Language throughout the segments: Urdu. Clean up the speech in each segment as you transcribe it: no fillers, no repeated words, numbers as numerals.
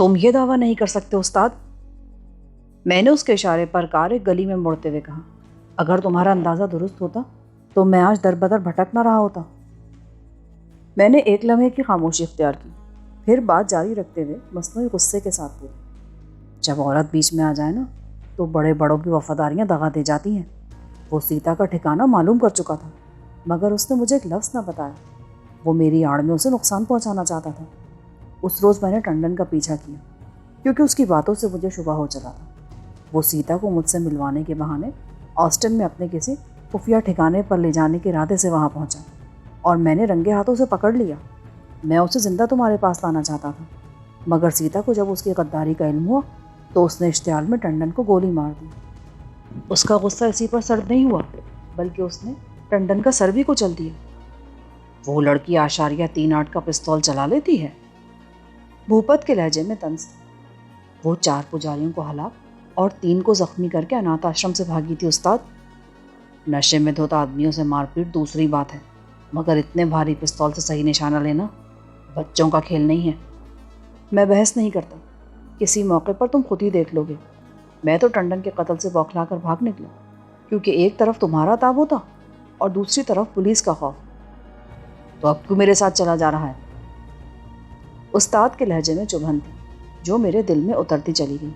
تم یہ دعویٰ نہیں کر سکتے استاد؟ میں نے اس کے اشارے پر کار ایک گلی میں مڑتے ہوئے کہا۔ اگر تمہارا اندازہ درست ہوتا تو میں آج در بدر بھٹک نہ رہا ہوتا۔ میں نے ایک لمحے کی خاموشی اختیار کی، پھر بات جاری رکھتے ہوئے مصنوعی غصے کے ساتھ بولی، جب عورت بیچ میں آ جائے نا تو بڑے بڑوں کی وفاداریاں دغا دے جاتی ہیں۔ وہ سیتا کا ٹھکانہ معلوم کر چکا تھا، مگر اس نے مجھے ایک لفظ نہ بتایا۔ وہ میری آڑ میں اسے نقصان پہنچانا چاہتا تھا۔ اس روز میں نے ٹنڈن کا پیچھا کیا کیونکہ اس کی باتوں سے مجھے شبہ ہو چلا تھا۔ وہ سیتا کو مجھ سے ملوانے کے بہانے آسٹن میں اپنے کسی خفیہ ٹھکانے پر لے جانے کے ارادے سے وہاں پہنچا، اور میں نے رنگے ہاتھوں سے پکڑ لیا۔ میں اسے زندہ تمہارے پاس لانا چاہتا تھا، مگر سیتا کو جب اس کی غداری کا علم ہوا تو اس نے اشتعال میں ٹنڈن کو گولی مار دی۔ اس کا غصہ اسی پر سرد نہیں ہوا، بلکہ اس نے ٹنڈن کا سر بھی کچل دیا۔ وہ لڑکی 3.8 کا پستول چلا لیتی ہے؟ بھوپت کے لہجے میں طنز تھا۔ وہ 4 پجاریوں کو ہلاک اور 3 کو زخمی کر کے اناتھ آشرم سے بھاگی تھی استاد۔ نشے میں دھوت آدمیوں سے مار پیٹ دوسری بات ہے، مگر اتنے بھاری پستول سے صحیح نشانہ لینا بچوں کا کھیل نہیں ہے۔ میں بحث نہیں کرتا، کسی موقع پر تم خود ہی دیکھ لو گے۔ میں تو ٹنڈن کے قتل سے بوکھلا کر بھاگ نکلا، کیونکہ ایک طرف تمہارا تابو تھا اور دوسری طرف پولیس کا خوف۔ تو اب کیوں میرے ساتھ چلا جا رہا ہے؟ استاد کے لہجے میں چبھن تھی جو میرے دل میں اترتی چلی گئی۔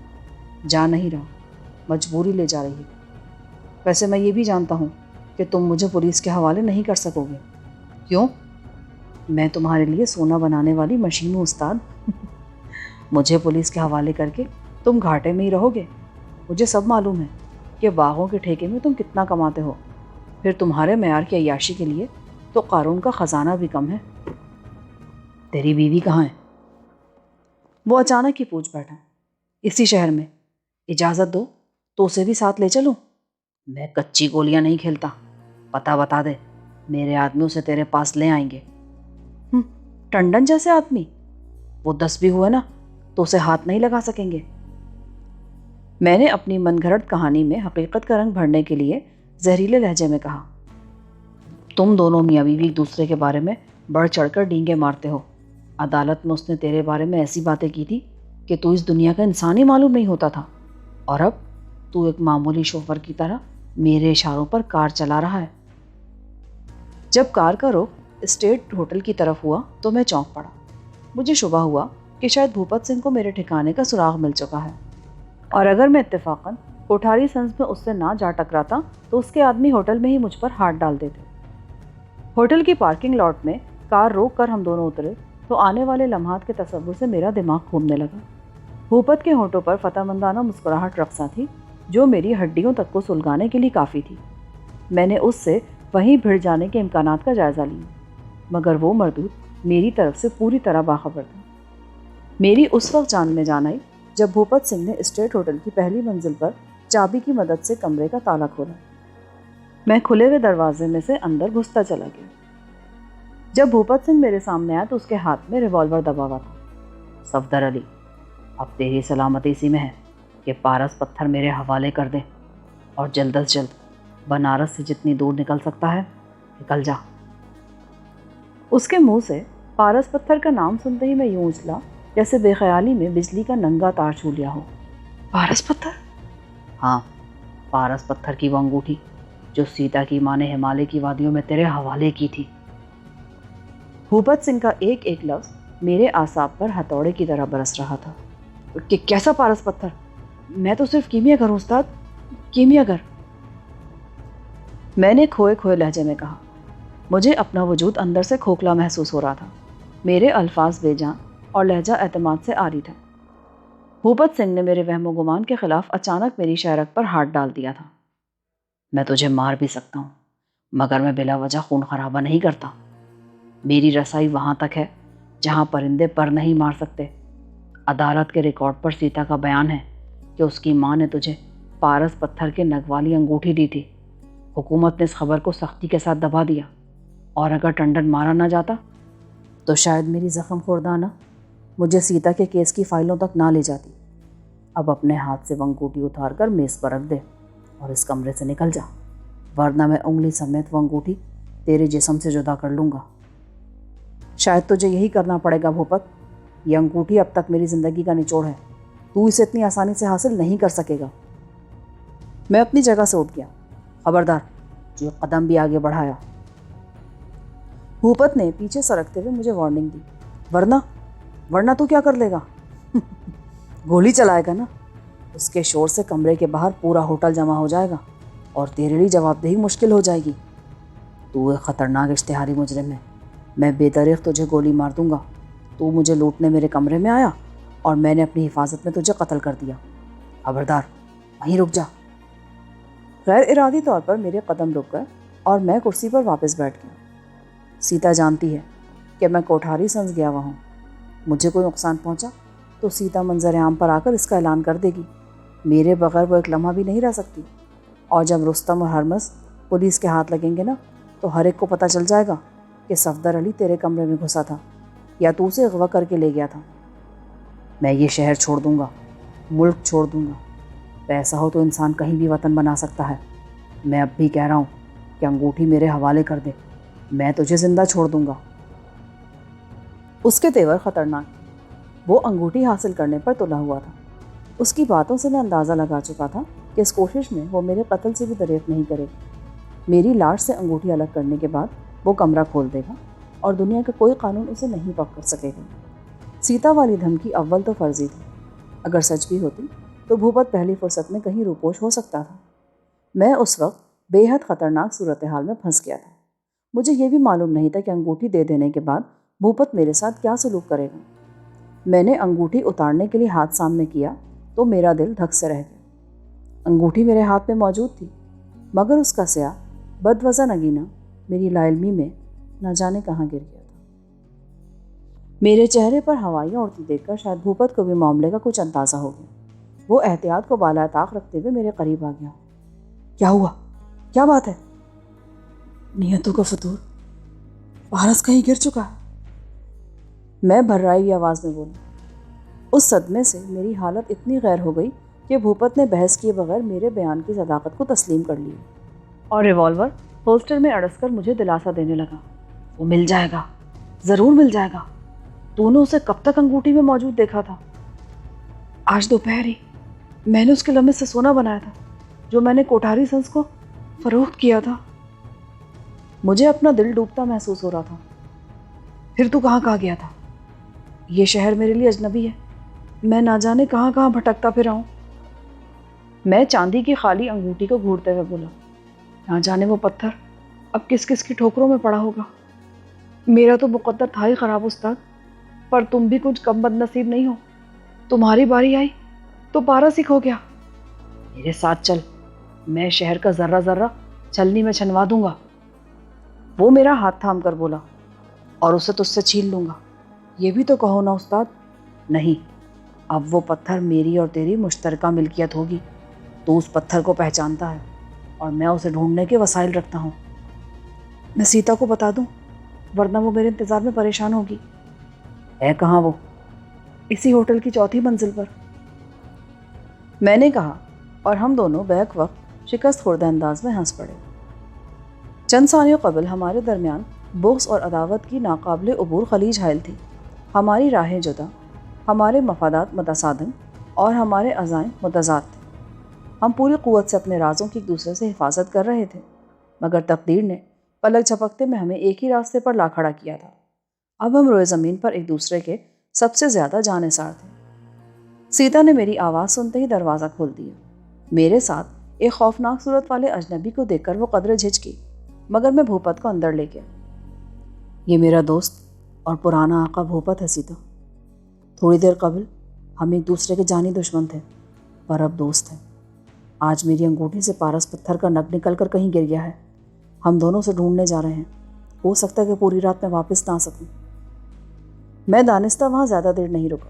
جا نہیں رہا، مجبوری لے جا رہی ہے۔ ویسے میں یہ بھی جانتا ہوں کہ تم مجھے پولیس کے حوالے نہیں کر سکو گے۔ کیوں؟ میں تمہارے لیے سونا بنانے والی مشین ہوں استاد۔ مجھے پولیس کے حوالے کر کے تم گھاٹے میں ہی رہو گے۔ مجھے سب معلوم ہے کہ باغوں کے ٹھیکے میں تم کتنا کماتے ہو، پھر تمہارے معیار کی عیاشی کے لیے تو قارون کا خزانہ بھی کم ہے۔ تیری بیوی کہاں ہے؟ وہ اچانک ہی پوچھ بیٹھا۔ اسی شہر میں۔ اجازت دو تو اسے بھی ساتھ لے چلوں؟ میں کچی گولیاں نہیں کھیلتا، پتہ بتا دے، میرے آدمی اسے تیرے پاس لے آئیں گے۔ ٹنڈن جیسے آدمی؟ وہ 10 بھی ہوئے نا تو اسے ہاتھ نہیں لگا سکیں گے۔ میں نے اپنی من گھڑت کہانی میں حقیقت کا رنگ بھرنے کے لیے زہریلے لہجے میں کہا، تم دونوں میاں بیوی ایک دوسرے کے بارے میں بڑھ چڑھ کر ڈینگے مارتے ہو۔ عدالت میں اس نے تیرے بارے میں ایسی باتیں کی تھی کہ تو اس دنیا کا انسان ہی معلوم نہیں ہوتا تھا، اور اب تو ایک معمولی شوفر کی طرح میرے اشاروں پر کار چلا رہا ہے۔ جب کار کا رخ اسٹیٹ ہوٹل کی طرف ہوا تو میں چونک پڑا۔ مجھے شبہ ہوا کہ شاید بھوپت سنگھ کو میرے ٹھکانے کا سراغ مل چکا ہے، اور اگر میں اتفاقاً کوٹھاری سنز میں اس سے نہ جا ٹکراتا تو اس کے آدمی ہوٹل میں ہی مجھ پر ہاتھ ڈال دیتے۔ ہوٹل کی پارکنگ لاٹ میں کار روک کر ہم دونوں اترے تو آنے والے لمحات کے تصور سے میرا دماغ گھومنے لگا۔ بھوپت کے ہونٹوں پر فتح مندانہ مسکراہٹ رقصہ تھی جو میری ہڈیوں تک کو سلگانے کے لیے کافی تھی۔ میں نے اس سے وہیں بھڑ جانے کے امکانات کا جائزہ لیا، مگر وہ مردود میری طرف سے پوری طرح باخبر تھا۔ میری اس وقت جان میں جان آئی جب بھوپت سنگھ نے اسٹیٹ ہوٹل کی پہلی منزل پر چابی کی مدد سے کمرے کا تالا کھولا۔ میں کھلے ہوئے دروازے میں سے اندر گھستا چلا گیا۔ جب بھوپت سنگھ میرے سامنے آیا تو اس کے ہاتھ میں ریوالور دبا ہوا تھا۔ صفدر علی، اب تیری سلامتی اسی میں ہے کہ پارس پتھر میرے حوالے کر دے، اور جلد از جلد بنارس سے جتنی دور نکل سکتا ہے نکل جا۔ اس کے منہ سے پارس پتھر کا نام سنتے ہی میں یوں اچھلا جیسے بے خیالی میں بجلی کا ننگا تار چھو لیا ہو۔ پارس پتھر؟ ہاں، پارس پتھر کی وہ انگوٹھی جو سیتا کی ماں نے ہمالیہ کی وادیوں میں تیرے حوالے کی تھی۔ بھوپت سنگھ کا ایک ایک لفظ میرے اعصاب پر ہتھوڑے کی طرح برس رہا تھا۔ کہ کیسا پارس پتھر؟ میں تو صرف کیمیا گر ہوں استاد، کیمیا گر۔ میں نے کھوئے کھوئے لہجے میں کہا۔ مجھے اپنا وجود اندر سے کھوکھلا محسوس ہو رہا تھا۔ میرے الفاظ بے جان اور لہجہ اعتماد سے عاری تھا۔ بھوپت سنگھ نے میرے وہم و گمان کے خلاف اچانک میری شہرک پر ہاتھ ڈال دیا تھا۔ میں تجھے مار بھی سکتا ہوں، مگر میں بلا وجہ خون خرابہ نہیں کرتا۔ میری رسائی وہاں تک ہے جہاں پرندے پر نہیں مار سکتے۔ عدالت کے ریکارڈ پر سیتا کا بیان ہے کہ اس کی ماں نے تجھے پارس پتھر کے نگ والی انگوٹھی دی تھی۔ حکومت نے اس خبر کو سختی کے ساتھ دبا دیا، اور اگر ٹنڈن مارا نہ جاتا تو شاید میری زخم خوردانہ مجھے سیتا کے کیس کی فائلوں تک نہ لے جاتی۔ اب اپنے ہاتھ سے وہ انگوٹھی اتار کر میز پر رکھ دے اور اس کمرے سے نکل جا، ورنہ میں انگلی سمیت وہ انگوٹھی تیرے جسم سے جدا کر لوں گا۔ شاید تجھے یہی کرنا پڑے گا بھوپت، یہ انگوٹھی اب تک میری زندگی کا نچوڑ ہے، تو اسے اتنی آسانی سے حاصل نہیں کر سکے گا۔ میں اپنی جگہ سے اٹھ گیا۔ خبردار، جو قدم بھی آگے بڑھایا۔ بھوپت نے پیچھے سرکتے ہوئے مجھے وارننگ دی، ورنہ تو کیا کر لے گا؟ گولی چلائے گا نا؟ اس کے شور سے کمرے کے باہر پورا ہوٹل جمع ہو جائے گا اور تیرے لیے جواب دہی مشکل ہو جائے گی۔ تو ایک خطرناک اشتہاری مجرم ہے، میں بے دریغ تجھے گولی مار دوں گا۔ تو مجھے لوٹنے میرے کمرے میں آیا اور میں نے اپنی حفاظت میں تجھے قتل کر دیا۔ خبردار، وہیں رک جا۔ غیر ارادی طور پر میرے قدم رک گئے اور میں کرسی پر واپس بیٹھ گیا۔ سیتا جانتی ہے کہ میں کوٹھاری سنس گیا ہوا ہوں۔ مجھے کوئی نقصان پہنچا تو سیتا منظر عام پر آ کر اس کا اعلان کر دے گی۔ میرے بغیر وہ ایک لمحہ بھی نہیں رہ سکتی، اور جب رستم اور ہرمز پولیس کے ہاتھ لگیں گے نا تو ہر ایک کو پتہ چل جائے گا کہ صفدر علی تیرے کمرے میں گھسا تھا یا تو اسے اغوا کر کے لے گیا تھا۔ میں یہ شہر چھوڑ دوں گا، ملک چھوڑ دوں گا۔ پیسہ ہو تو انسان کہیں بھی وطن بنا سکتا ہے۔ میں اب بھی کہہ رہا ہوں کہ انگوٹھی میرے حوالے کر دے، میں تجھے زندہ چھوڑ دوں گا۔ اس کے تیور خطرناک، وہ انگوٹھی حاصل کرنے پر تلا ہوا تھا۔ اس کی باتوں سے میں اندازہ لگا چکا تھا کہ اس کوشش میں وہ میرے قتل سے بھی دریغ نہیں کرے گا۔ میری لاش سے انگوٹھی الگ کرنے کے بعد وہ کمرہ کھول دے گا اور دنیا کا کوئی قانون اسے نہیں پکڑ سکے گا۔ سیتا والی دھمکی اول تو فرضی تھی، اگر سچ بھی ہوتی تو بھوپت پہلی فرصت میں کہیں روپوش ہو سکتا تھا۔ میں اس وقت بے حد خطرناک صورتحال میں پھنس گیا تھا۔ مجھے یہ بھی معلوم نہیں تھا کہ انگوٹھی دے دینے کے بعد بھوپت میرے ساتھ کیا سلوک کرے گا۔ میں نے انگوٹھی اتارنے کے لیے ہاتھ سامنے کیا تو میرا دل دھک سے رہ گیا۔ انگوٹھی میرے ہاتھ میں موجود تھی، مگر اس کا سیاہ بدوزہ نگینہ میری لا علمی میں نہ جانے کہاں گر گیا تھا۔ میرے چہرے پر ہوائیاں اڑتی دیکھ کر شاید بھوپت کو بھی معاملے کا کچھ اندازہ ہو گیا۔ وہ احتیاط کو بالائے طاق رکھتے ہوئے میرے قریب آ گیا۔ کیا ہوا؟ کیا بات ہے؟ نیتوں کا فطور، پارس کہیں گر چکا ہے، میں بھررائی ہوئی آواز میں بولی۔ اس صدمے سے میری حالت اتنی غیر ہو گئی کہ بھوپت نے بحث کیے بغیر میرے بیان کی صداقت کو تسلیم کر لیا اور ریوالور ہولسٹر میں اڑس کر مجھے دلاسا دینے لگا۔ وہ مل جائے گا، ضرور مل جائے گا۔ تو نے اسے کب تک انگوٹھی میں موجود دیکھا تھا؟ آج دوپہر ہی میں نے اس کے لمحے سے سونا بنایا تھا جو میں نے کوٹھاری سنس کو فروخت کیا تھا۔ مجھے اپنا دل ڈوبتا محسوس ہو رہا تھا۔ پھر تو کہاں گیا تھا؟ یہ شہر میرے لیے اجنبی ہے، میں نہ جانے کہاں کہاں بھٹکتا پھر آؤں۔ میں چاندی کی خالی انگوٹھی کو گھورتے ہوئے بولا، نہ جانے وہ پتھر اب کس کس کی ٹھوکروں میں پڑا ہوگا۔ میرا تو مقدر تھا ہی خراب استاد، پر تم بھی کچھ کم بد نصیب نہیں ہو۔ تمہاری باری آئی تو پارس ہی کھو گیا۔ میرے ساتھ چل، میں شہر کا ذرہ ذرہ چھلنی میں چھنوا دوں گا۔ وہ میرا ہاتھ تھام کر بولا، اور اسے تجھ سے چھین لوں گا۔ یہ بھی تو کہو نا استاد۔ نہیں، اب وہ پتھر میری اور تیری مشترکہ ملکیت ہوگی۔ تو اس پتھر کو پہچانتا ہے اور میں اسے ڈھونڈنے کے وسائل رکھتا ہوں۔ میں سیتا کو بتا دوں، ورنہ وہ میرے انتظار میں پریشان ہوگی۔ ہے کہاں وہ؟ اسی ہوٹل کی چوتھی منزل پر، میں نے کہا، اور ہم دونوں بیک وقت شکست خوردہ انداز میں ہنس پڑے۔ چند ثانیوں قبل ہمارے درمیان بغض اور عداوت کی ناقابل عبور خلیج حائل تھی۔ ہماری راہیں جدا، ہمارے مفادات متصادم اور ہمارے عزائم متضاد تھے۔ ہم پوری قوت سے اپنے رازوں کی ایک دوسرے سے حفاظت کر رہے تھے، مگر تقدیر نے پلک جھپکتے میں ہمیں ایک ہی راستے پر لا کھڑا کیا تھا۔ اب ہم روئے زمین پر ایک دوسرے کے سب سے زیادہ جانثار تھے۔ سیتا نے میری آواز سنتے ہی دروازہ کھول دیا۔ میرے ساتھ ایک خوفناک صورت والے اجنبی کو دیکھ کر وہ قدرے جھجکی، مگر میں بھوپت کو اندر لے گیا۔ یہ میرا دوست اور پرانا آقا بھوپت ہے سیتا۔ تھوڑی دیر قبل ہم ایک دوسرے کے جانی دشمن تھے، پر اب دوست ہیں۔ آج میری انگوٹھی سے پارس پتھر کا نگ نکل کر کہیں گر گیا ہے۔ ہم دونوں سے ڈھونڈنے جا رہے ہیں، ہو سکتا ہے کہ پوری رات میں واپس نہ آ سکوں۔ میں دانستہ وہاں زیادہ دیر نہیں رکا۔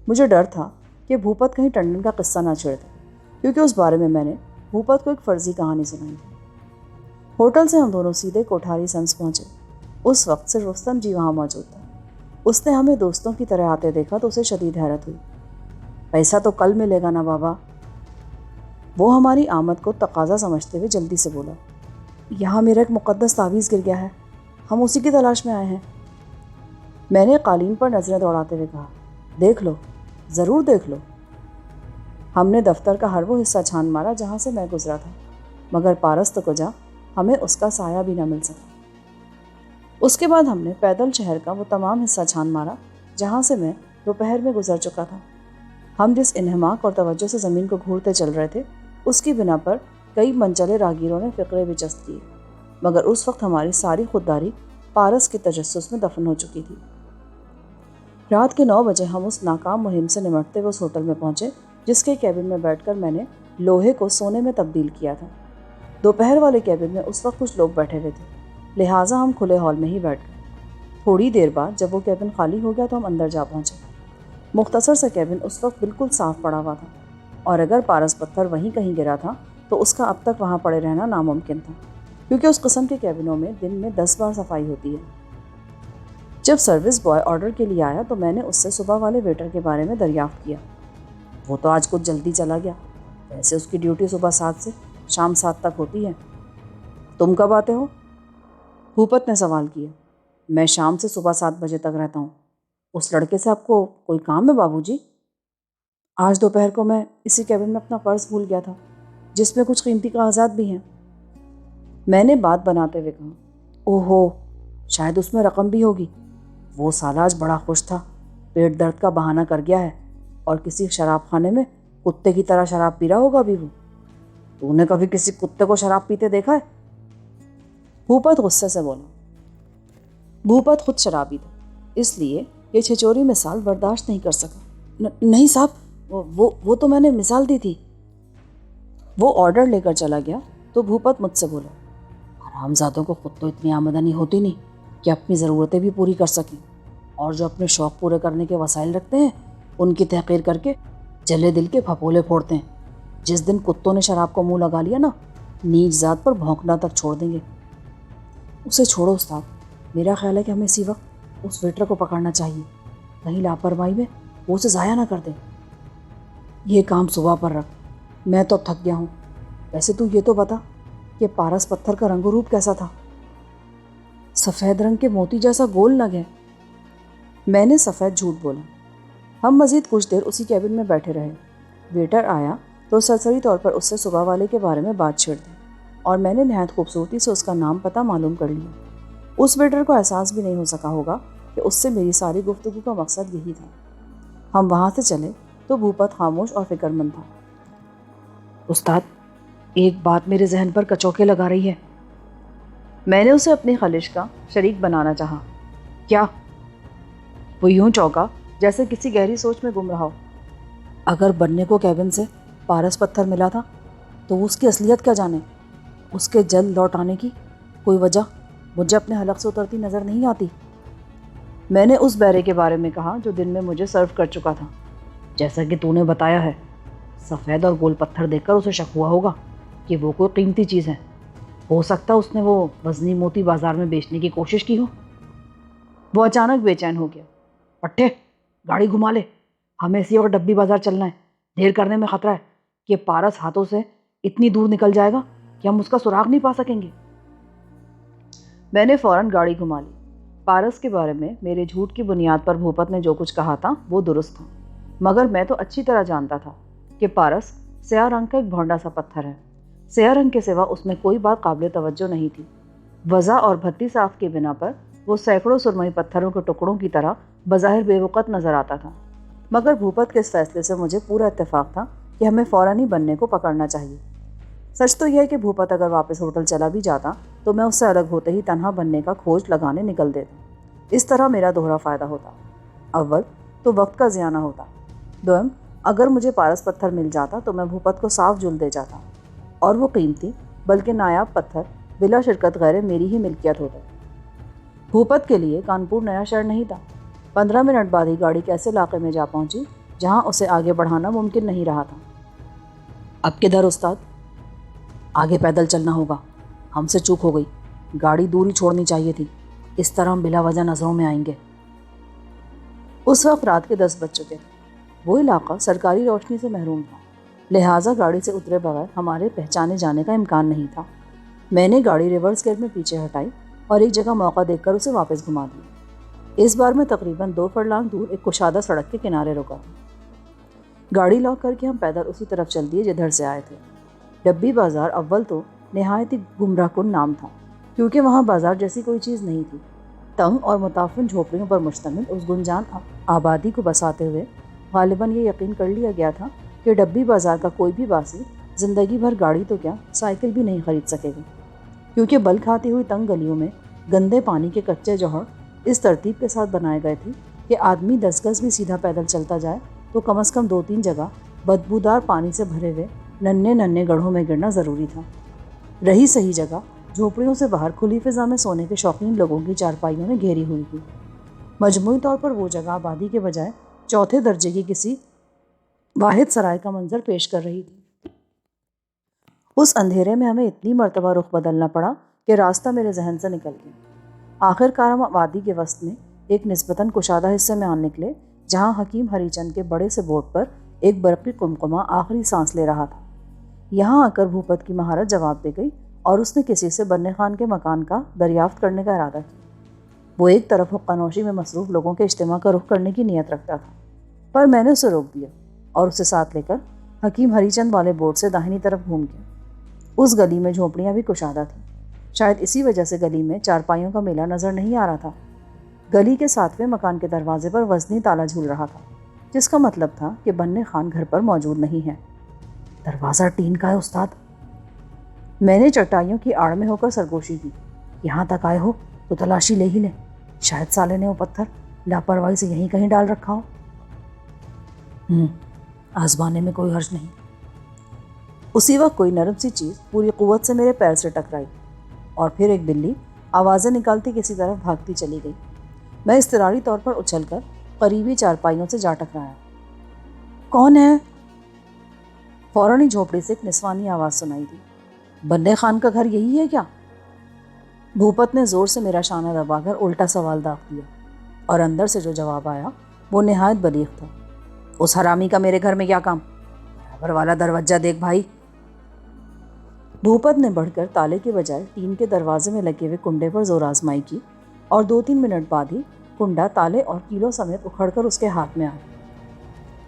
مجھے ڈر تھا کہ بھوپت کہیں ٹنڈن کا قصہ نہ چھیڑ دے، کیونکہ اس بارے میں نے بھوپت کو ایک فرضی کہانی سنائی تھی۔ ہوٹل سے ہم دونوں سیدھے کوٹھاری سنس پہنچے۔ اس وقت صرف رستم جی وہاں موجود تھا۔ اس نے ہمیں دوستوں کی طرح آتے دیکھا تو اسے شدید حیرت ہوئی۔ پیسہ تو کل ملے گا نا بابا؟ وہ ہماری آمد کو تقاضا سمجھتے ہوئے جلدی سے بولا، یہاں میرا ایک مقدس تعویذ گر گیا ہے، ہم اسی کی تلاش میں آئے ہیں۔ میں نے قالین پر نظریں دوڑاتے ہوئے کہا، دیکھ لو، ضرور دیکھ لو۔ ہم نے دفتر کا ہر وہ حصہ چھان مارا جہاں سے میں گزرا تھا، مگر پارس تو کجا، ہمیں اس کا سایہ بھی نہ مل سکا۔ اس کے بعد ہم نے پیدل شہر کا وہ تمام حصہ چھان مارا جہاں سے میں دوپہر میں گزر چکا تھا۔ ہم جس انہماک اور توجہ سے زمین کو گھورتے چل رہے تھے اس کی بنا پر کئی منچلے راگیروں نے فقرے بھی چست کیے، مگر اس وقت ہماری ساری خودداری پارس کے تجسس میں دفن ہو چکی تھی۔ رات کے 9 بجے ہم اس ناکام مہم سے نمٹتے ہوئے اس ہوٹل میں پہنچے جس کے کیبن میں بیٹھ کر میں نے لوہے کو سونے میں تبدیل کیا تھا۔ دوپہر والے کیبن میں اس وقت کچھ لوگ بیٹھے ہوئے تھے، لہٰذا ہم کھلے ہال میں ہی بیٹھ گئے۔ تھوڑی دیر بعد جب وہ کیبن خالی ہو گیا تو ہم اندر جا پہنچے۔ مختصر سا کیبن اس وقت بالکل صاف پڑا ہوا تھا، اور اگر پارس پتھر وہیں کہیں گرا تھا تو اس کا اب تک وہاں پڑے رہنا ناممکن تھا، کیونکہ اس قسم کے کیبنوں میں دن میں 10 بار صفائی ہوتی ہے۔ جب سروس بوائے آرڈر کے لیے آیا تو میں نے اس سے صبح والے ویٹر کے بارے میں دریافت کیا۔ وہ تو آج کچھ جلدی چلا گیا، ویسے اس کی ڈیوٹی صبح 7 سے شام 7 تک ہوتی ہے۔ تم کب آتے ہو؟ بھوپت نے سوال کیا۔ میں شام سے صبح 7 بجے تک رہتا ہوں۔ اس لڑکے سے آپ کو کوئی کام ہے بابو جی؟ آج دوپہر کو میں اسی کیبن میں اپنا پرس بھول گیا تھا جس میں کچھ قیمتی کاغذات بھی ہیں۔ میں نے بات بناتے ہوئے کہا، اوہو، شاید اس میں رقم بھی ہوگی۔ وہ سالہ آج بڑا خوش تھا، پیٹ درد کا بہانہ کر گیا ہے، اور کسی شراب خانے میں کتے کی طرح شراب پی رہا ہوگا بھی وہ۔ تو نے کبھی کسی کتے کو شراب پیتے دیکھا ہے؟ بھوپت غصے سے بولا۔ بھوپت خود شرابی تھا، اس لیے یہ چھچوری مثال برداشت نہیں کر سکا۔ نہیں صاحب، وہ تو میں نے مثال دی تھی۔ وہ آرڈر لے کر چلا گیا تو بھوپت مجھ سے بولا، حرامزادوں کو خود تو اتنی آمدنی ہوتی نہیں کہ اپنی ضرورتیں بھی پوری کر سکیں، اور جو اپنے شوق پورے کرنے کے وسائل رکھتے ہیں ان کی تحقیر کر کے جلے دل کے پھپولے پھوڑتے ہیں۔ جس دن کتوں نے شراب کو منہ لگا لیا نا، نیچ ذات پر بھونکنا تک چھوڑ دیں گے۔ اسے چھوڑو استاد، میرا خیال ہے کہ ہمیں اسی وقت اس ویٹر کو پکڑنا چاہیے، کہیں لاپرواہی میں وہ اسے ضائع نہ کر دے۔ یہ کام صبح پر رکھ، میں تو اب تھک گیا ہوں۔ ویسے تو یہ تو بتا کہ پارس پتھر کا رنگ و روپ کیسا تھا؟ سفید رنگ کے موتی جیسا گول نگ ہے۔ میں نے سفید جھوٹ بولا۔ ہم مزید کچھ دیر اسی کیبن میں بیٹھے رہے۔ ویٹر آیا تو سرسری طور پر اس سے صبح والے کے بارے میں بات چھیڑ دی، اور میں نے نہایت خوبصورتی سے اس کا نام پتہ معلوم کر لیا۔ اس ویٹر کو احساس بھی نہیں ہو سکا ہوگا کہ اس سے میری ساری گفتگو کا مقصد یہی تھا۔ ہم وہاں سے چلے تو بھوپت خاموش اور فکر مند تھا۔ استاد، ایک بات میرے ذہن پر کچوکے لگا رہی ہے۔ میں نے اسے اپنی خلش کا شریک بنانا چاہا۔ کیا؟ وہ یوں چونکا جیسے کسی گہری سوچ میں گم رہا ہو۔ اگر بننے کو کیبن سے پارس پتھر ملا تھا تو وہ اس کی اصلیت کیا جانے؟ اس کے جلد لوٹ آنے کی کوئی وجہ مجھے اپنے حلق سے اترتی نظر نہیں آتی۔ میں نے اس بیرے کے بارے میں کہا جو دن میں مجھے سرو کر چکا تھا۔ جیسا کہ تو نے بتایا ہے، سفید اور گول پتھر دیکھ کر اسے شک ہوا ہوگا کہ وہ کوئی قیمتی چیز ہے۔ ہو سکتا اس نے وہ وزنی موتی بازار میں بیچنے کی کوشش کی ہو۔ وہ اچانک بے چین ہو گیا۔ پٹھے، گاڑی گھما لے، ہمیں اسی وقت ڈبی بازار چلنا ہے۔ دیر کرنے میں خطرہ ہے کہ پارس ہاتھوں سے اتنی دور نکل جائے گا کہ ہم اس کا سراغ نہیں پا سکیں گے۔ میں نے فوراً گاڑی گھما لی۔ پارس کے بارے میں میرے جھوٹ کی بنیاد پر بھوپت نے جو کچھ کہا تھا وہ درست تھا، مگر میں تو اچھی طرح جانتا تھا کہ پارس سیاہ رنگ کا ایک بھونڈا سا پتھر ہے۔ سیاہ رنگ کے سوا اس میں کوئی بات قابل توجہ نہیں تھی۔ وضع اور بھدی صاف کی بنا پر وہ سینکڑوں سرمئی پتھروں کے ٹکڑوں کی طرح بظاہر بے وقت نظر آتا تھا، مگر بھوپت کے اس فیصلے سے مجھے پورا اتفاق تھا کہ ہمیں فوراً ہی بننے کو پکڑنا چاہیے۔ سچ تو یہ ہے کہ بھوپت اگر واپس ہوٹل چلا بھی جاتا تو میں اس سے الگ ہوتے ہی تنہا بننے کا کھوج لگانے نکل دیتا۔ اس طرح میرا دوہرا فائدہ ہوتا۔ اول تو وقت کا ضیاع نہ ہوتا، دوم اگر مجھے پارس پتھر مل جاتا تو میں بھوپت کو صاف جل دے جاتا، اور وہ قیمتی بلکہ نایاب پتھر بلا شرکت غیر میری ہی ملکیت ہوتا۔ بھوپت کے لیے کانپور نیا شہر نہیں تھا۔ 15 منٹ بعد ہی گاڑی کے ایسے علاقے میں جا پہنچی جہاں اسے آگے بڑھانا ممکن نہیں رہا تھا۔ اب کدھر استاد؟ آگے پیدل چلنا ہوگا، ہم سے چوک ہو گئی، گاڑی دوری چھوڑنی چاہیے تھی، اس طرح ہم بلا وجہ نظروں میں آئیں گے۔ اس وقت رات کے 10 بج چکے تھے۔ وہ علاقہ سرکاری روشنی سے محروم تھا، لہٰذا گاڑی سے اترے بغیر ہمارے پہچانے جانے کا امکان نہیں تھا۔ میں نے گاڑی ریورس گیئر میں پیچھے ہٹائی اور ایک جگہ موقع دیکھ کر اسے واپس گھما دیا۔ اس بار میں تقریباً 2 فرلانگ دور ایک کشادہ سڑک کے کنارے رکا تھا۔ گاڑی لاک کر کے ہم پیدل اسی طرف چل دیے جدھر سے آئے تھے۔ ڈبی بازار اول تو نہایت ہی گمراہ کن نام تھا، کیونکہ وہاں بازار جیسی کوئی چیز نہیں تھی۔ تنگ اور متعفن جھوپڑیوں پر مشتمل اس گنجان آبادی کو بساتے ہوئے غالباً یہ یقین کر لیا گیا تھا کہ ڈبی بازار کا کوئی بھی باسی زندگی بھر گاڑی تو کیا سائیکل بھی نہیں خرید سکے گا، کیونکہ بل کھاتی ہوئی تنگ گلیوں میں گندے پانی کے کچے جوہر اس ترتیب کے ساتھ بنائے گئے تھے کہ آدمی 10 گز بھی سیدھا پیدل چلتا جائے تو کم از کم 2-3 جگہ بدبودار پانی سے بھرے ہوئے ننھے گڑھوں میں گرنا ضروری تھا۔ رہی صحیح جگہ جھوپڑیوں سے باہر کھلی فضا میں سونے کے شوقین لوگوں کی چارپائیوں نے گھیری ہوئی تھی۔ مجموعی طور پر وہ جگہ آبادی کے بجائے چوتھے درجے کی کسی واحد سرائے کا منظر پیش کر رہی تھی۔ اس اندھیرے میں ہمیں اتنی مرتبہ رخ بدلنا پڑا کہ راستہ میرے ذہن سے نکل گیا۔ آخر کار ہم وادی کے وسط میں ایک نسبتاً کشادہ حصے میں آن نکلے، جہاں حکیم ہری چند کے بڑے سے بورڈ پر ایک برقی قمقمہ آخری سانس لے رہا تھا۔ یہاں آ کر بھوپت کی مہارت جواب دے گئی اور اس نے کسی سے بننے خان کے مکان کا دریافت کرنے کا ارادہ کیا۔ وہ ایک طرف حقہ نوشی میں مصروف لوگوں کے اجتماع کا رخ کرنے کی نیت رکھتا تھا، پر میں نے اسے روک دیا اور اسے ساتھ لے کر حکیم ہری چند والے بورڈ سے داہنی طرف گھوم گیا۔ اس گلی میں جھونپڑیاں بھی کشادہ تھیں، شاید اسی وجہ سے گلی میں چارپائیوں کا میلہ نظر نہیں آ رہا تھا۔ گلی کے 7ویں مکان کے دروازے پر وزنی تالا جھول رہا تھا، جس کا مطلب تھا کہ بننے خان گھر پر موجود نہیں ہے۔ دروازہ ٹین کا ہے استاد، میں نے چٹائیوں کی آڑ میں ہو کر سرگوشی کی۔ یہاں تک آئے ہو تو تلاشی لے ہی لیں، شاید سالے نے وہ پتھر لاپرواہی سے یہیں کہیں ڈال رکھا ہو۔ آزمانے میں کوئی حرج نہیں۔ اسی وقت کوئی نرم سی چیز پوری قوت سے میرے پیر سے ٹکرائی اور پھر ایک بلی آوازیں نکالتی کسی طرف بھاگتی چلی گئی۔ میں اضطراری طور پر اچھل کر قریبی چارپائیوں سے جا ٹکرایا۔ کون ہے؟ فوراً ہی جھوپڑی سے ایک نسوانی آواز سنائی دی۔ بننے خان کا گھر یہی ہے کیا؟ بھوپت نے زور سے میرا شانہ دبا کر الٹا سوال داغ دیا اور اندر سے جو جواب آیا وہ نہایت بلیغ تھا۔ اس حرامی کا میرے گھر میں کیا کام؟ برابر والا دروازہ دیکھ بھائی۔ بھوپت نے بڑھ کر تالے کے بجائے ٹین کے دروازے میں لگے ہوئے کنڈے پر زور آزمائی کی اور 2-3 منٹ بعد ہی کنڈا تالے اور کیلوں سمیت اکھڑ کر اس کے ہاتھ میں آ گیا۔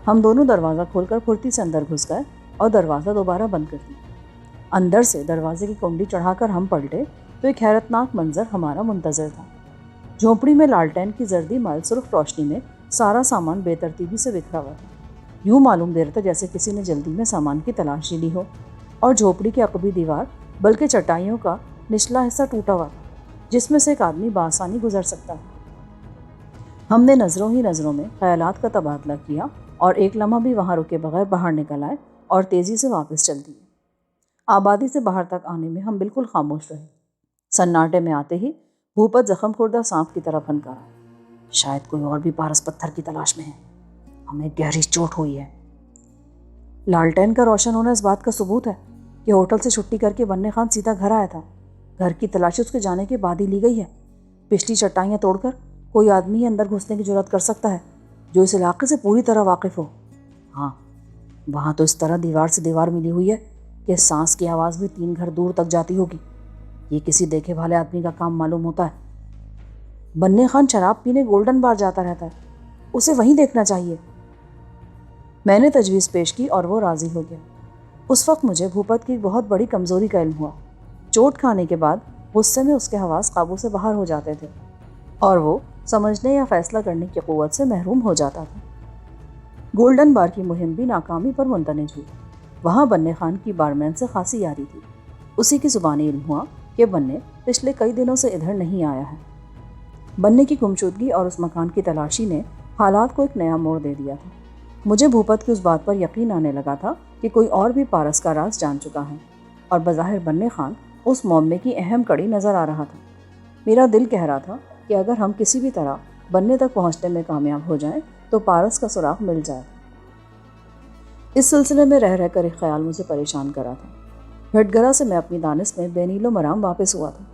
ہم دونوں دروازہ کھول کر پھرتی سے اندر گھس گئے اور دروازہ دوبارہ بند کر دیا۔ اندر سے دروازے کی کنڈی چڑھا کر ہم پلٹے تو ایک حیرتناک منظر ہمارا منتظر تھا۔ جھونپڑی میں لالٹین کی زردی مائل سرخ روشنی میں سارا سامان بے ترتیبی سے بکھرا ہوا تھا۔ یوں معلوم دے رہا تھا جیسے کسی نے جلدی میں سامان کی تلاشی لی ہو، اور جھونپڑی کی عقبی دیوار بلکہ چٹائیوں کا نچلا حصہ ٹوٹا ہوا تھا، جس میں سے ایک آدمی بآسانی گزر سکتا تھا۔ ہم نے نظروں ہی نظروں میں خیالات کا تبادلہ کیا اور ایک لمحہ بھی وہاں رکے بغیر باہر نکل آئے اور تیزی سے واپس چل دیے۔ آبادی سے باہر تک آنے میں ہم بالکل خاموش رہے۔ سناٹے میں آتے ہی بھوپت زخم خوردہ سانپ کی طرف ہنکارا۔ شاید کوئی اور بھی پارس پتھر کی تلاش میں ہے، ہمیں گہری چوٹ ہوئی ہے۔ لالٹین کا روشن ہونا اس بات کا ثبوت ہے کہ ہوٹل سے چھٹی کر کے بننے خان سیدھا گھر آیا تھا۔ گھر کی تلاشی اس کے جانے کے بعد ہی لی گئی ہے۔ پچھلی چٹائیاں توڑ کر کوئی آدمی ہی اندر گھسنے کی جرات کر سکتا ہے جو اس علاقے سے پوری طرح واقف ہو۔ ہاں، وہاں تو اس طرح دیوار سے دیوار ملی ہوئی ہے کہ سانس کی آواز بھی 3 گھر دور تک جاتی ہوگی۔ یہ کسی دیکھے بھالے آدمی کا کام معلوم ہوتا ہے۔ بننے خان شراب پینے گولڈن بار جاتا رہتا ہے، اسے وہیں دیکھنا چاہیے۔ میں نے تجویز پیش کی اور وہ راضی ہو گیا۔ اس وقت مجھے بھوپت کی ایک بہت بڑی کمزوری کا علم ہوا۔ چوٹ کھانے کے بعد غصے میں اس کے حواس قابو سے باہر ہو جاتے تھے اور وہ سمجھنے یا فیصلہ کرنے کی قوت سے محروم ہو جاتا تھا۔ گولڈن بار کی مہم بھی ناکامی پر منتج ہوئی۔ وہاں بننے خان کی بارمین سے خاصی یاری تھی۔ اسی کی زبانی علم ہوا کہ بننے پچھلے کئی دنوں سے ادھر نہیں آیا ہے۔ بننے کی گمشدگی اور اس مکان کی تلاشی نے حالات کو ایک نیا موڑ دے دیا تھا۔ مجھے بھوپت کی اس بات پر یقین آنے لگا تھا کہ کوئی اور بھی پارس کا راز جان چکا ہے، اور بظاہر بننے خان اس معمے کی اہم کڑی نظر آ رہا تھا۔ میرا دل کہہ رہا تھا کہ اگر ہم کسی بھی طرح بننے تک پہنچنے میں کامیاب ہو جائیں تو پارس کا سراغ مل جائے۔ اس سلسلے میں رہ کر ایک خیال مجھے پریشان کرا تھا۔ بھٹگرا سے میں اپنی دانش میں بے نیل و مرام واپس ہوا تھا،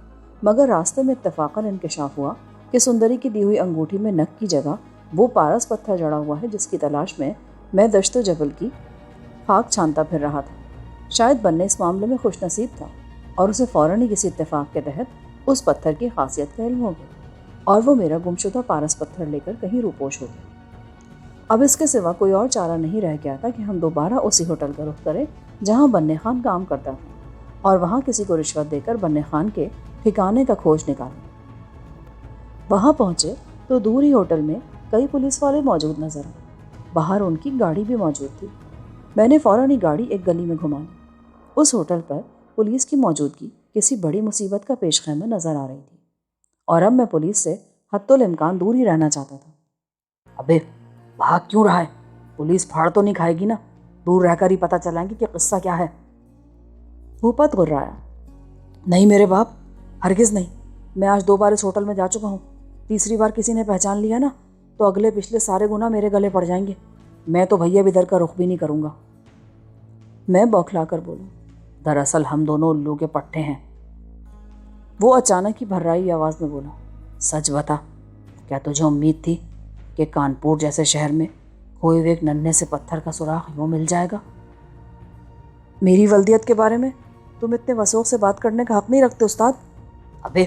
مگر راستے میں اتفاقاً انکشاف ہوا کہ سندری کی دی ہوئی انگوٹھی میں نک کی جگہ وہ پارس پتھر جڑا ہوا ہے جس کی تلاش میں دشت و جبل کی خاک چھانتا پھر رہا تھا۔ شاید بننے اس معاملے میں خوش نصیب تھا اور اسے فوراً ہی کسی اتفاق کے تحت اس پتھر کی خاصیت کا علم ہو گیا، اور وہ میرا گمشدہ پارس پتھر لے کر کہیں روپوش ہو گیا۔ اب اس کے سوا کوئی اور چارہ نہیں رہ گیا تھا کہ ہم دوبارہ اسی ہوٹل کا رخ کریں جہاں بننے خان کام کرتا تھا، اور وہاں کسی کو رشوت دے کر بننے خان کے ٹھکانے کا کھوج نکالیں۔ وہاں پہنچے تو دور ہی ہوٹل میں کئی پولیس والے موجود نظر آئے۔ باہر ان کی گاڑی بھی موجود تھی۔ میں نے فوراً ہی گاڑی ایک گلی میں گھما لی۔ اس ہوٹل پر پولیس کی موجودگی کسی بڑی مصیبت کا پیش خیمہ نظر آ رہی تھی، اور اب میں پولیس سے حتی الامکان دور ہی رہنا چاہتا تھا۔ ابے بھاگ کیوں رہا ہے؟ پولیس پھاڑ تو نہیں کھائے گی نا؟ دور رہ کر ہی پتہ چلائیں گے کہ قصہ کیا ہے۔ بھوپت غرایا، نہیں میرے باپ، ہرگز نہیں۔ میں آج 2 بار اس ہوٹل میں جا چکا ہوں۔ تیسری بار کسی نے پہچان لیا نا تو اگلے پچھلے سارے گناہ میرے گلے پڑ جائیں گے۔ میں تو بھیا ادھر کا رخ بھی نہیں کروں گا۔ میں بوکھلا کر بولا، دراصل ہم دونوں الو کے پٹھے ہیں۔ وہ اچانک ہی بھررائی آواز میں بولا، سچ بتا، کیا تجھے امید تھی کہ کانپور جیسے شہر میں کھوئے ہوئے ایک ننھے سے پتھر کا سراغ یوں مل جائے گا؟ میری ولدیت کے بارے میں تم اتنے وثوق سے بات کرنے کا حق نہیں رکھتے استاد۔ ابے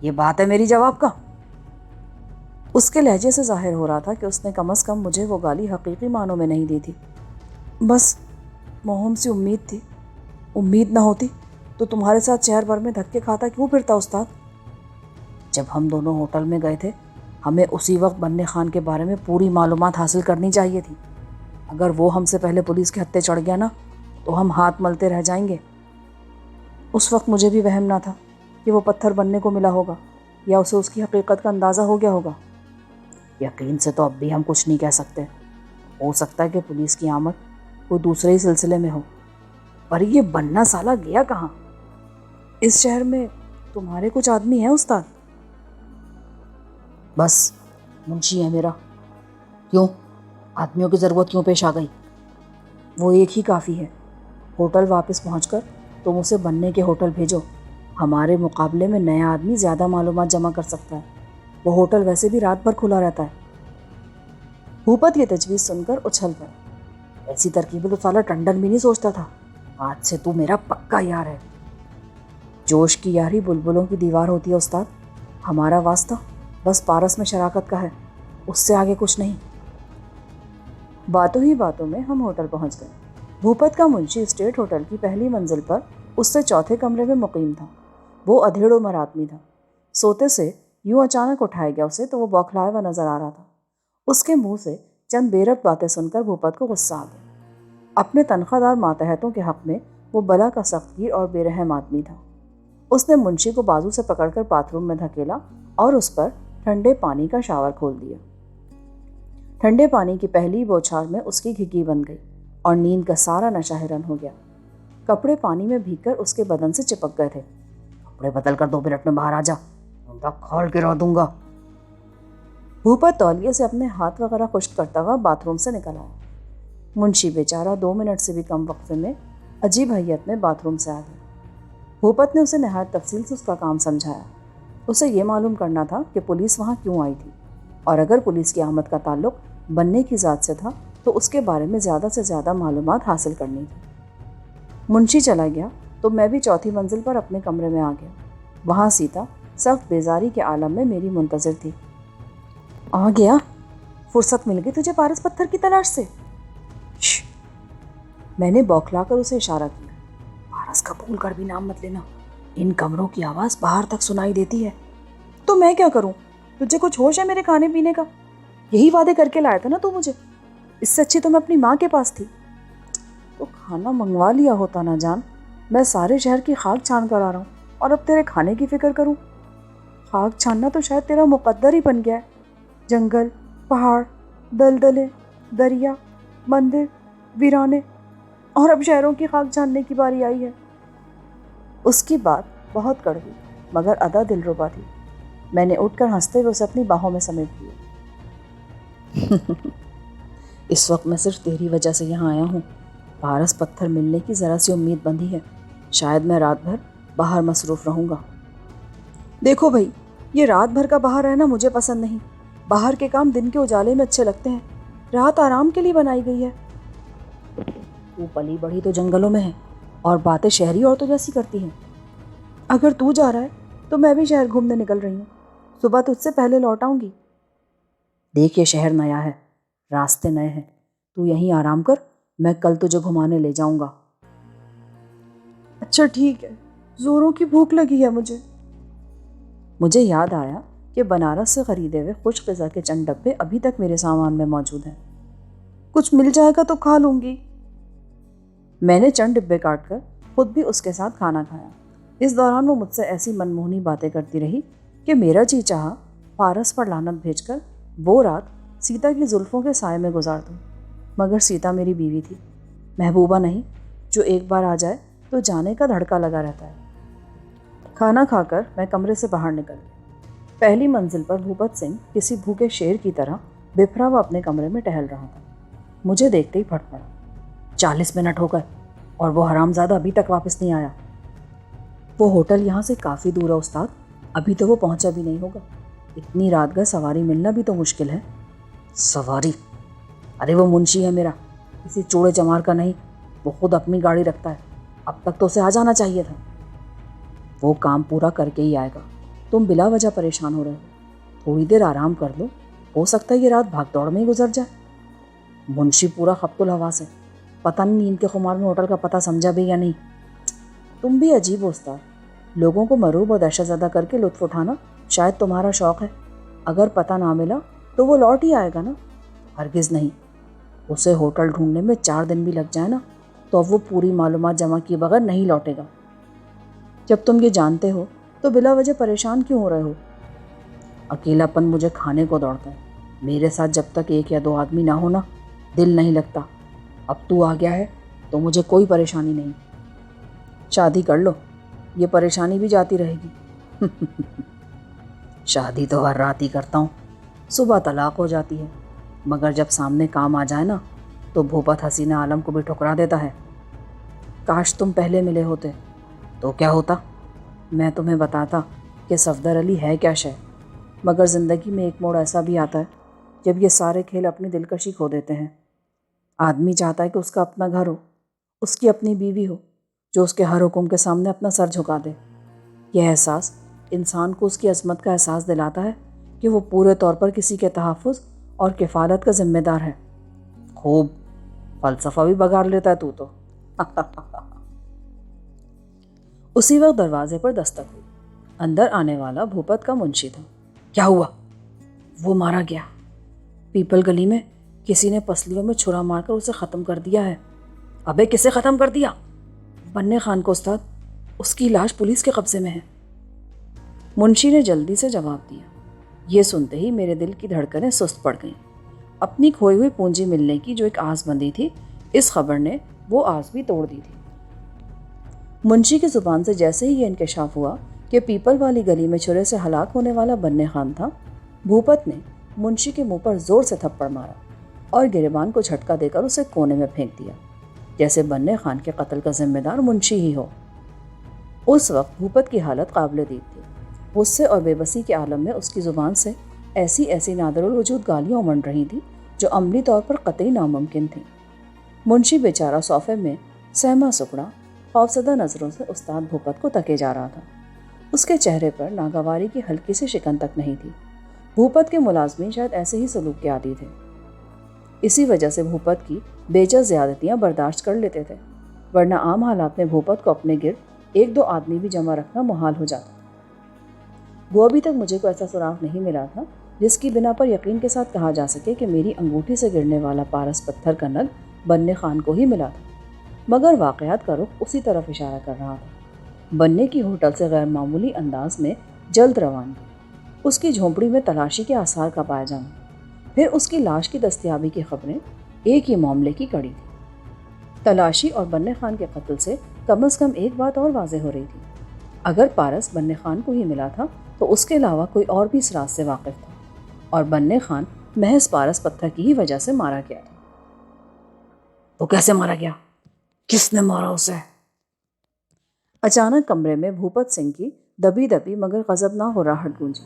یہ بات ہے میری جواب کا؟ اس کے لہجے سے ظاہر ہو رہا تھا کہ اس نے کم از کم مجھے وہ گالی حقیقی معنوں میں نہیں دی تھی۔ بس موہم سی امید تھی۔ امید نہ ہوتی تو تمہارے ساتھ شہر بھر میں دھکے کھاتا کیوں پھرتا استاد؟ جب ہم دونوں ہوٹل میں گئے تھے ہمیں اسی وقت بننے خان کے بارے میں پوری معلومات حاصل کرنی چاہیے تھی۔ اگر وہ ہم سے پہلے پولیس کے ہتھے چڑھ گیا نا تو ہم ہاتھ ملتے رہ جائیں گے۔ اس وقت مجھے بھی وہم نہ تھا کہ وہ پتھر بننے کو ملا ہوگا یا اسے اس کی حقیقت کا اندازہ ہو گیا ہوگا۔ یقین سے تو اب بھی ہم کچھ نہیں کہہ سکتے۔ ہو سکتا ہے کہ پولیس کی آمد کوئی دوسرے ہی سلسلے میں ہو، پر یہ بننا سالہ گیا کہاں؟ اس شہر میں تمہارے کچھ آدمی ہیں استاد؟ بس منشی ہے میرا۔ کیوں؟ آدمیوں کی ضرورت کیوں پیش آ گئی؟ وہ ایک ہی کافی ہے۔ ہوٹل واپس پہنچ کر تم اسے بننے کے ہوٹل بھیجو۔ ہمارے مقابلے میں نیا آدمی زیادہ معلومات جمع کر سکتا ہے۔ وہ ہوٹل ویسے بھی رات بھر کھلا رہتا ہے۔ بھوپت یہ تجویز سن کر اچھل پڑا، ایسی ترکیبیں تو سالہ ٹنڈن بھی نہیں سوچتا تھا۔ آج سے تو میرا پکا یار ہے۔ جوش کی یاری بلبلوں کی دیوار ہوتی ہے استاد۔ ہمارا واسطہ بس پارس میں شراکت کا ہے، اس سے آگے کچھ نہیں۔ باتوں ہی باتوں میں ہم ہوٹل پہنچ گئے۔ بھوپت کا منشی اسٹیٹ ہوٹل کی پہلی منزل پر اس سے چوتھے کمرے میں مقیم تھا۔ وہ ادھیڑ عمر آدمی تھا۔ سوتے سے یوں اچانک اٹھایا گیا اسے تو وہ بوکھلایا ہوا نظر آ رہا تھا۔ اس کے منہ سے چند بے ربط باتیں سن کر بھوپت کو غصہ آ گیا۔ اپنے تنخواہ دار ماتحتوں کے حق میں وہ بلا کا سخت گیر اور بے رحم آدمی تھا۔ اس نے منشی کو بازو سے پکڑ کر باتھ روم میں دھکیلا اور اس پر ٹھنڈے پانی کا شاور کھول دیا۔ ٹھنڈے پانی کی پہلی بوچھار میں اس کی گھگی بن گئی اور نیند کا سارا نشہ حیران ہو گیا۔ کپڑے پانی میں بھیگ کر اس کے بدن سے چپک گئے تھے۔ کپڑے بدل کر 2 منٹ میں باہر آ جا، کھول کے رہ دوں گا۔ بھوپت تولیے سے اپنے ہاتھ وغیرہ خشک کرتا ہوا باتھ روم سے نکل آیا۔ منشی بیچارہ 2 منٹ سے بھی کم وقفے میں عجیب حیت میں باتھ روم سے آ گیا۔ بھوپت نے اسے نہایت تفصیل سے اس کا کام سمجھایا۔ اسے یہ معلوم کرنا تھا کہ پولیس وہاں کیوں آئی تھی، اور اگر پولیس کی آمد کا تعلق بننے کی ذات سے تھا تو اس کے بارے میں زیادہ سے زیادہ معلومات حاصل کرنی تھی۔ منشی چلا گیا تو میں بھی چوتھی منزل پر اپنے کمرے میں آ گیا۔ وہاں سیتا سخت بیزاری کے عالم میں میری منتظر تھی۔ آ گیا؟ فرصت مل گئی تجھے پارس پتھر کی تلاش سے؟ میں نے بوکھلا کر اسے اشارہ کیا۔ پارس کا بھول کر بھی نام مت لینا، ان کمروں کی آواز باہر تک سنائی دیتی ہے۔ تو میں کیا کروں؟ تجھے کچھ ہوش ہے میرے کھانے پینے کا؟ یہی وعدے کر کے لایا تھا نا تو مجھے، اس سے اچھی تو میں اپنی ماں کے پاس تھی۔ تو کھانا منگوا لیا ہوتا نا جان، میں سارے شہر کی خاک چھان کر آ رہا ہوں اور اب تیرے کھانے کی فکر کروں؟ خاک چھاننا تو شاید تیرا مقدر ہی بن گیا ہے۔ جنگل، پہاڑ، دلدلیں، دریا، مندر، ویرانے، اور اب شہروں کی خاک چھاننے کی باری آئی ہے۔ اس کی بات بہت کڑوی مگر ادا دلربا تھی۔ میں نے اٹھ کر ہنستے ہوئے اسے اپنی باہوں میں سمیٹ لیا۔ اس وقت میں صرف تیری وجہ سے یہاں آیا ہوں۔ پارس پتھر ملنے کی ذرا سی امید بندھی ہے، شاید میں رات بھر باہر مصروف رہوں گا۔ دیکھو بھائی، یہ رات بھر کا باہر رہنا مجھے پسند نہیں۔ باہر کے کام دن کے اجالے میں اچھے لگتے ہیں، رات آرام کے لیے بنائی گئی ہے۔ تو پلی بڑھی تو جنگلوں میں ہے اور باتیں شہری عورتوں جیسی کرتی ہیں۔ اگر تو جا رہا ہے تو میں بھی شہر گھومنے نکل رہی ہوں۔ صبح تجھ سے پہلے لوٹ آؤں گی۔ دیکھ یہ شہر نیا ہے، راستے نئے ہیں، تو یہیں آرام کر، میں کل تجھے گھمانے لے جاؤں گا۔ اچھا ٹھیک ہے، زوروں کی بھوک لگی ہے مجھے۔ مجھے یاد آیا کہ بنارس سے خریدے ہوئے خوش غذا کے چند ڈبے ابھی تک میرے سامان میں موجود ہیں، کچھ مل جائے گا تو کھا لوں گی۔ میں نے چند ڈبے کاٹ کر خود بھی اس کے ساتھ کھانا کھایا۔ اس دوران وہ مجھ سے ایسی منموہنی باتیں کرتی رہی کہ میرا جی چاہا پارس پر لعنت بھیج کر وہ رات سیتا کی زلفوں کے سائے میں گزار دوں، مگر سیتا میری بیوی تھی، محبوبہ نہیں، جو ایک بار آ جائے تو جانے کا دھڑکا لگا رہتا ہے۔ کھانا کھا کر میں کمرے سے باہر نکل گئی۔ پہلی منزل پر بھوپت سنگھ کسی بھوکے شیر کی طرح بفرا ہوا اپنے کمرے میں ٹہل رہا تھا۔ مجھے دیکھتے ہی پھٹ پڑا۔ 40 منٹ ہو گئے اور وہ حرامزادہ ابھی تک واپس نہیں آیا۔ وہ ہوٹل یہاں سے کافی دور ہے استاد، ابھی تو وہ پہنچا بھی نہیں ہوگا۔ اتنی رات گئے سواری ملنا بھی تو مشکل ہے۔ سواری؟ ارے وہ منشی ہے میرا، کسی چوڑے چمار کا نہیں، وہ خود اپنی گاڑی رکھتا ہے، اب تک تو اسے آ جانا چاہیے تھا۔ وہ کام پورا کر کے ہی آئے گا، تم بلا وجہ پریشان ہو رہے ہو، تھوڑی دیر آرام کر لو، ہو سکتا ہے یہ رات بھاگ دوڑ میں ہی گزر جائے۔ منشی پورا خبط الحواس ہے، پتہ نہیں نیند کے خمار میں ہوٹل کا پتہ سمجھا بھی یا نہیں۔ تم بھی عجیب ہو استاد، لوگوں کو مروب اور دہشت زدہ کر کے لطف اٹھانا شاید تمہارا شوق ہے، اگر پتہ نہ ملا تو وہ لوٹ ہی آئے گا نا؟ ہرگز نہیں، اسے ہوٹل ڈھونڈنے میں 4 دن بھی لگ جائے نا تو اب وہ پوری معلومات جمع کیے بغیر نہیں لوٹے گا۔ جب تم یہ جانتے ہو تو بلا وجہ پریشان کیوں ہو رہے ہو؟ اکیلا پن مجھے کھانے کو دوڑتا ہے، میرے ساتھ جب تک 1 یا 2 آدمی نہ ہونا دل نہیں لگتا۔ اب تو آ گیا ہے تو مجھے کوئی پریشانی نہیں، شادی کر لو، یہ پریشانی بھی جاتی رہے گی۔ شادی تو ہر رات ہی کرتا ہوں، صبح طلاق ہو جاتی ہے، مگر جب سامنے کام آ جائے نا تو بھوپت حسینہ عالم کو بھی ٹھکرا دیتا ہے۔ کاش تم پہلے ملے ہوتے تو کیا ہوتا، میں تمہیں بتاتا کہ صفدر علی ہے کیا شے، مگر زندگی میں ایک موڑ ایسا بھی آتا ہے جب یہ سارے کھیل اپنی دلکشی کھو دیتے ہیں۔ آدمی چاہتا ہے کہ اس کا اپنا گھر ہو، اس کی اپنی بیوی ہو جو اس کے ہر حکم کے سامنے اپنا سر جھکا دے۔ یہ احساس انسان کو اس کی عظمت کا احساس دلاتا ہے کہ وہ پورے طور پر کسی کے تحفظ اور کفالت کا ذمہ دار ہے۔ خوب فلسفہ بھی بگاڑ لیتا ہے تو۔ اسی وقت دروازے پر دستک ہوئی، اندر آنے والا بھوپت کا منشی تھا۔ کیا ہوا؟ وہ مارا گیا، پیپل گلی میں کسی نے پسلیوں میں چھرا مار کر اسے ختم کر دیا ہے۔ ابے کسے ختم کر دیا؟ بننے خان کو استاد، اس کی لاش پولیس کے قبضے میں ہے۔ منشی نے جلدی سے جواب دیا۔ یہ سنتے ہی میرے دل کی دھڑکنیں سست پڑ گئیں۔ اپنی کھوئی ہوئی پونجی ملنے کی جو ایک آس بندھی تھی، اس خبر نے وہ آس بھی توڑ دی تھی۔ منشی کی زبان سے جیسے ہی یہ انکشاف ہوا کہ پیپل والی گلی میں چھرے سے ہلاک ہونے والا بننے خان تھا، بھوپت نے منشی کے منہ پر زور سے تھپڑ مارا اور گریبان کو جھٹکا دے کر اسے کونے میں پھینک دیا، جیسے بننے خان کے قتل کا ذمہ دار منشی ہی ہو۔ اس وقت بھوپت کی حالت قابل دید تھی۔ غصے اور بے بسی کے عالم میں اس کی زبان سے ایسی نادر الوجود گالیاں امنڈ رہی تھیں جو عملی طور پر قطعی ناممکن تھیں۔ منشی بیچارہ صوفے میں سہما سکڑا خوفزدہ نظروں سے استاد بھوپت کو تکے جا رہا تھا۔ اس کے چہرے پر ناگواری کی ہلکی سی شکن تک نہیں تھی۔ بھوپت کے ملازمین شاید ایسے ہی سلوک کے عادی تھے، اسی وجہ سے بھوپت کی بےجا زیادتیاں برداشت کر لیتے تھے، ورنہ عام حالات میں بھوپت کو اپنے گرد 1-2 آدمی بھی جمع رکھنا محال ہو جاتا۔ وہ ابھی تک مجھے کوئی ایسا سراغ نہیں ملا تھا جس کی بنا پر یقین کے ساتھ کہا جا سکے کہ میری انگوٹھی سے گرنے والا پارس پتھر کا نگ بننے خان کو ہی ملا تھا، مگر واقعات کا رخ اسی طرف اشارہ کر رہا تھا۔ بننے کی ہوٹل سے غیر معمولی انداز میں جلد روانگی، اس کی جھونپڑی میں تلاشی کے آثار کا پایا جانا، پھر اس کی لاش کی دستیابی کی خبریں ایک ہی معاملے کی کڑی تھی۔ تلاشی اور بننے خان کے قتل سے کم از کم ایک بات اور واضح ہو رہی تھی، اگر پارس بننے خان کو ہی ملا تھا تو اس کے علاوہ کوئی اور بھی اس راز سے واقف تھا، اور بننے خان محض پارس پتھر کی ہی وجہ سے مارا گیا تھا۔ تو کیسے مارا گیا؟ کس نے مارا اسے؟ اچانک کمرے میں بھوپت سنگھ کی دبی دبی مگر غضبناک ہراہٹ گونجی۔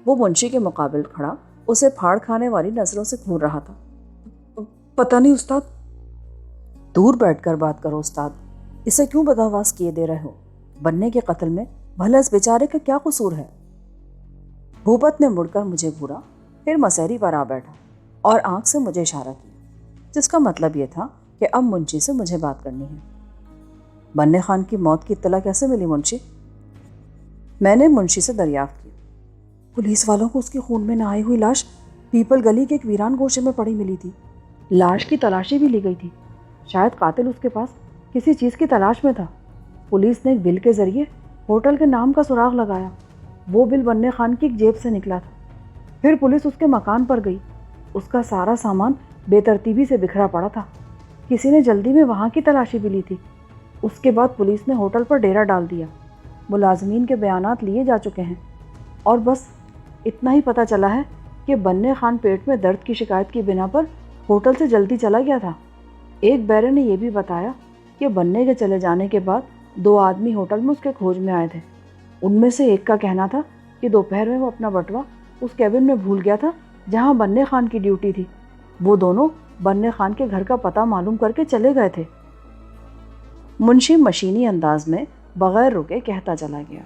وہ منشی کے مقابل کھڑا اسے پھاڑ کھانے والی نظروں سے گھور رہا تھا۔ پتہ نہیں استاد۔ دور بیٹھ کر بات کرو استاد، اسے کیوں بدحواس کیے دے رہے ہو؟ بننے کے قتل میں بھلا اس بیچارے کا کیا قصور ہے؟ بھوپت نے مڑ کر مجھے گھورا، پھر مسہری پر آ بیٹھا اور آنکھ سے مجھے اشارہ کیا، جس کا مطلب یہ تھا کہ اب منشی سے مجھے بات کرنی ہے۔ بننے خان کی موت کی اطلاع کیسے ملی منشی؟ میں نے منشی سے دریافت کیا۔ پولیس والوں کو اس کی خون میں نہائی ہوئی لاش پیپل گلی کے ایک ویران گوشے میں پڑی ملی تھی۔ لاش کی تلاشی بھی لی گئی تھی، شاید قاتل اس کے پاس کسی چیز کی تلاش میں تھا۔ پولیس نے ایک بل کے ذریعے ہوٹل کے نام کا سراغ لگایا، وہ بل بننے خان کی ایک جیب سے نکلا تھا۔ پھر پولیس اس کے مکان پر گئی، اس کا سارا سامان بے ترتیبی سے بکھرا پڑا تھا، کسی نے جلدی میں وہاں کی تلاشی بھی لی تھی۔ اس کے بعد پولیس نے ہوٹل پر ڈیرا ڈال دیا، ملازمین کے بیانات لیے جا چکے ہیں، اور بس اتنا ہی پتہ چلا ہے کہ بننے خان پیٹ میں درد کی شکایت کی بنا پر ہوٹل سے جلدی چلا گیا تھا۔ ایک بیرے نے یہ بھی بتایا کہ بننے کے چلے جانے کے بعد 2 آدمی ہوٹل میں اس کے کھوج میں آئے تھے۔ ان میں سے ایک کا کہنا تھا کہ دوپہر میں وہ اپنا بٹوا اس کیبن میں بھول گیا تھا جہاں بننے خان کی ڈیوٹی تھی۔ وہ دونوں بننے خان کے گھر کا پتہ معلوم کر کے چلے گئے تھے۔ منشی مشینی انداز میں بغیر رکے کہتا چلا گیا۔